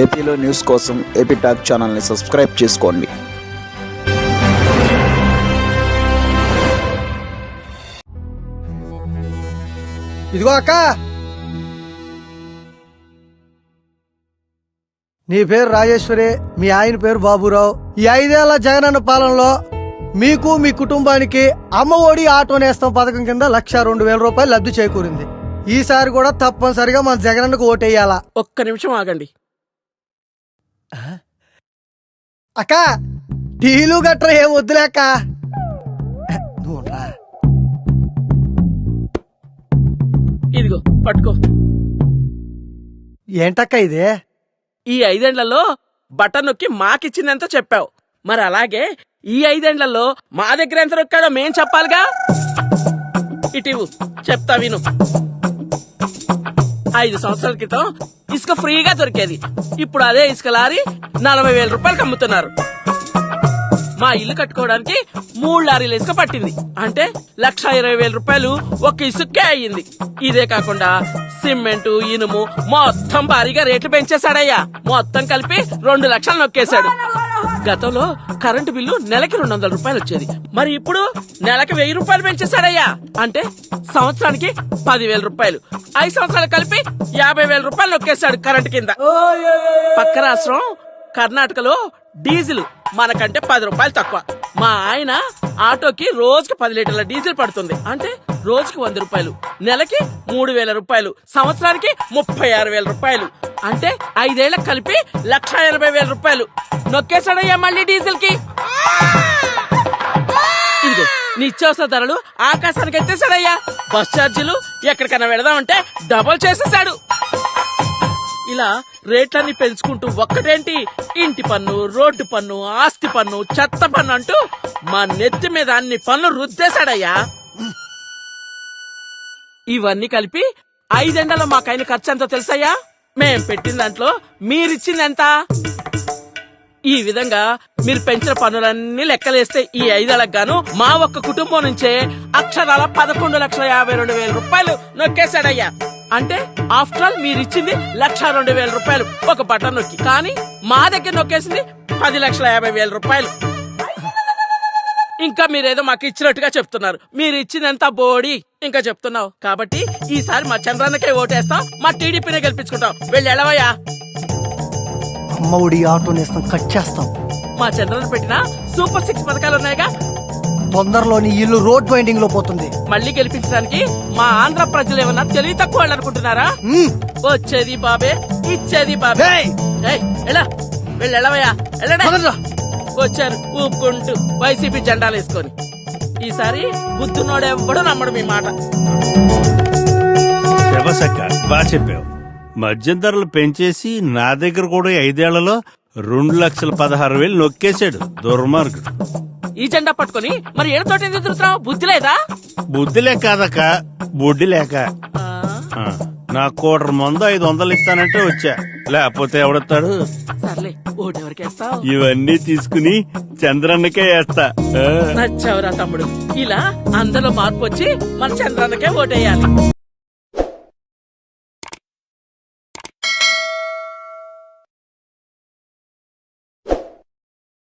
ఏపీలో న్యూస్ కోసం AP talk ఛానల్ని సబ్స్క్రైబ్ చేసుకోండి. ఇదిగో అక్క, నీ పేరు రాజేశ్వరి, మీ ఆయన పేరు బాబురావు. ఈ 5 ఏళ్ల జగనన్న పాలనలో మీకు మీ కుటుంబానికి అమ్మ ఒడి ఆటో నేస్తం పథకం కింద 1,02,000 రూపాయలు లబ్ధి చేకూరింది. ఈసారి కూడా తప్పనిసరిగా మన జగనన్నకు ఓటేయాలా? ఒక్క నిమిషం ఆగండి. అక్క, టీలు గట్ర ఏం వద్దులేక నువ్వు రా. ఇదిగో పట్టుకో. ఏంటక్క ఇదే? ఈ 5 ఏళ్లలో బటన్ నొక్కి మాకిచ్చిందంతా చెప్పావు, మరి అలాగే ఈ 5 ఏళ్లలో మా దగ్గర ఎంత నొక్కాడో మేం చెప్పాలిగా. ఇటీవు చెప్తా విను. 5 సంవత్సరాల క్రితం ఇసుక ఫ్రీగా దొరికేది. ఇప్పుడు అదే ఇసుక లారీ 40,000 రూపాయలకు అమ్ముతున్నారు. మా ఇల్లు కట్టుకోవడానికి 3 లారీల ఇసుక పట్టింది. అంటే 1,20,000 రూపాయలు ఒక్క ఇసుకే అయ్యింది. ఇదే కాకుండా సిమెంటు, ఇనుము మొత్తం భారీగా రేట్లు పెంచేశాడయ్యా. మొత్తం కలిపి 2 లక్షలు నొక్కేశాడు. గతంలో కరెంటు బిల్లు నెలకి 200 రూపాయలు వచ్చేది, మరి ఇప్పుడు నెలకి 1000 రూపాయలు పెంచేశాడయ్యా. అంటే సంవత్సరానికి 10,000 రూపాయలు. 5 సంవత్సరాలు కలిపి 50,000 రూపాయలు నొక్కేశాడు కరెంటు కింద. పక్క రాష్ట్రం కర్ణాటకలో డీజిల్ మనకంటే 10 రూపాయలు తక్కువ. మా ఆయన ఆటోకి రోజుకి 10 లీటర్ల డీజిల్ పడుతుంది. అంటే రోజుకి 100 రూపాయలు, నెలకి 3,000 రూపాయలు, సంవత్సరానికి 36,000 రూపాయలు. అంటే 5 ఏళ్లకు కలిపి 1,80,000 రూపాయలు నొక్కేశాడయ్యా మళ్ళీ డీజిల్ కి. ఇదిగో నిత్యావసర ధరలు ఆకాశానికి ఎత్తేసాడయ్యా. బస్ ఛార్జీలు ఎక్కడికైనా వెళదామంటే డబుల్ చేసేసాడు. ఇలా రేట్లన్నీ పెంచుకుంటూ ఒక్కటేంటి, ఇంటి పన్ను, రోడ్డు పన్ను, ఆస్తి పన్ను, చెత్త పన్ను అంటూ మా నెత్తి మీద అన్ని పన్ను రుద్దేశాడయ్యా. ఇవన్నీ కలిపి 5 ఏళ్లలో మాకైన ఖర్చు ఎంతో తెలుసయ్యా? మేం పెట్టిన దాంట్లో మీరిచ్చింది ఎంత? ఈ విధంగా మీరు పెంచిన పన్నులన్నీ లెక్కలేస్తే ఈ 5 ఏళ్లకు గాను మా ఒక్క కుటుంబం నుంచే అక్షరాల 11,52,000 రూపాయలు నొక్కేశాడయ్యా. అంటే ఆఫ్టర్ ఆల్ మీరిచ్చింది 1,02,000 రూపాయలు ఒక బటన్ నొక్కి, కానీ మా దగ్గర నొక్కేసింది 10,50,000 రూపాయలు. ఇంకా మీరేదో మాకు ఇచ్చినట్టుగా చెప్తున్నారు. మీరు ఇచ్చిందంతా బోడి ఇంకా చెప్తున్నావు. కాబట్టి ఈసారి మా చంద్రన్నకే ఓటేస్తాం, మా టీడీపీనే గెలిపించుకుంటాం. వెళ్ళి ఎలవయ్యా. అమ్మ ఒడి ఆటో నేస్తం కట్ చేస్తాం. మా చంద్రన్న పెట్టిన సూపర్ 6 పథకాలు ఉన్నాయిగా. తొందరలో నీ ఇల్లు రోడ్ వైండింగ్ లో పోతుంది. మళ్ళీ గెలిపించడానికి మా ఆంధ్ర ప్రజలు ఏమన్నా తెలివి తక్కువ వాళ్ళు అనుకుంటున్నారా? వచ్చేది బాబే, ఇచ్చేది బాబే. ఎలా వెళ్ళి ఎలవయ్యా, వెళ్ళడా. వచ్చారు ఊపుకుంటూ వైసీపీ జెండాలు వేసుకొని. ఈసారి బుద్ధునోడెవ్వడూ నమ్మడు మీ మాట. బాగా చెప్పావు. మద్యం ధరలు పెంచేసి నా దగ్గర కూడా 5 ఏళ్లలో 2,16,000 నొక్కేశాడు దుర్మార్గుడు. ఈ జెండా పట్టుకొని మరి ఏడుతోటి ఎదురుతున్నావు? బుద్ధి లేదా? బుద్ధిలే కాదక్క, బుడ్డి లేక. నా 1/4 మందు 500 ఇస్తానంటే వచ్చా, లేకపోతే ఎవడొస్తాడు? సర్లే, ఓటెవరికేస్తావు? ఇవన్నీ తీసుకుని చంద్రన్నకే వేస్తా. నచ్చావురా తమ్ముడు. ఇలా అందరిలో మార్పు వచ్చి మన చంద్రన్నకే ఓటేయాలి.